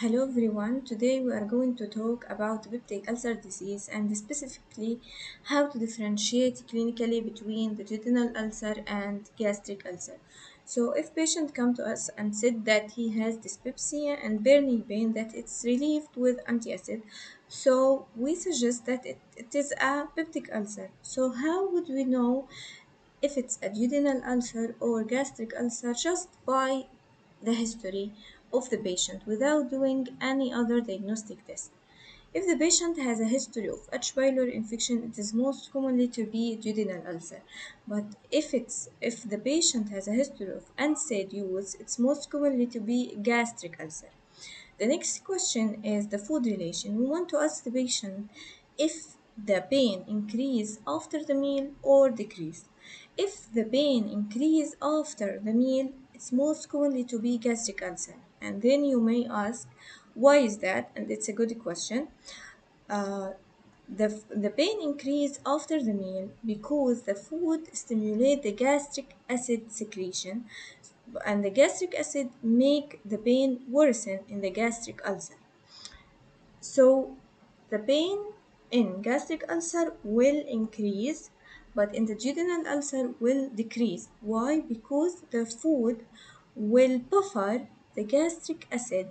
Hello everyone, today we are going to talk about peptic ulcer disease and specifically how to differentiate clinically between the duodenal ulcer and gastric ulcer. So if patient come to us and said that he has dyspepsia and burning pain that it's relieved with antacid, so we suggest that it is a peptic ulcer. So how would we know if it's a duodenal ulcer or gastric ulcer just by the history of the patient without doing any other diagnostic test. If the patient has a history of H. pylori infection, it is most commonly to be duodenal ulcer. But if the patient has a history of NSAID use, it's most commonly to be gastric ulcer. The next question is the food relation. We want to ask the patient if the pain increase after the meal or decrease. If the pain increase after the meal, it's most commonly to be gastric ulcer. And then you may ask, why is that? And it's a good question. Uh, the pain increase after the meal because the food stimulate the gastric acid secretion and the gastric acid make the pain worsen in the gastric ulcer. So the pain in gastric ulcer will increase, but in the duodenal ulcer will decrease. Why? Because the food will buffer the gastric acid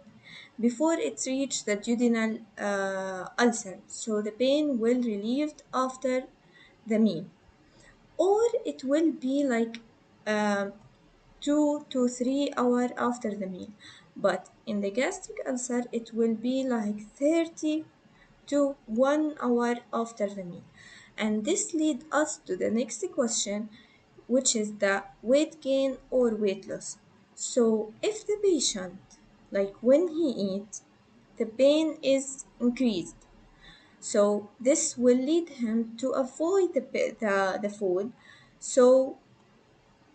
before it reaches the duodenal ulcer. So the pain will relieved after the meal, or it will be like uh, 2 to 3 hours after the meal. But in the gastric ulcer, it will be like 30 to 1 hour after the meal. And this leads us to the next question, which is the weight gain or weight loss. So if the patient, like when he eats, the pain is increased. So this will lead him to avoid the food. So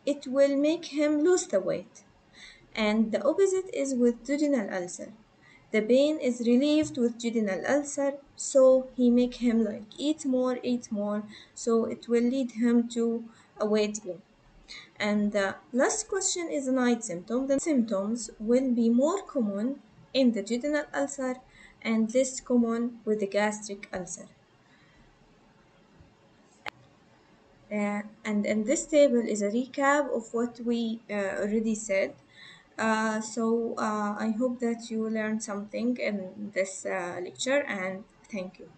it will make him lose the weight. And the opposite is with duodenal ulcer. The pain is relieved with duodenal ulcer, so he make him like eat more, so it will lead him to a weight gain. And the last question is night symptom. The symptoms will be more common in the duodenal ulcer and less common with the gastric ulcer. And this table is a recap of what we already said. So I hope that you learned something in this lecture, and thank you.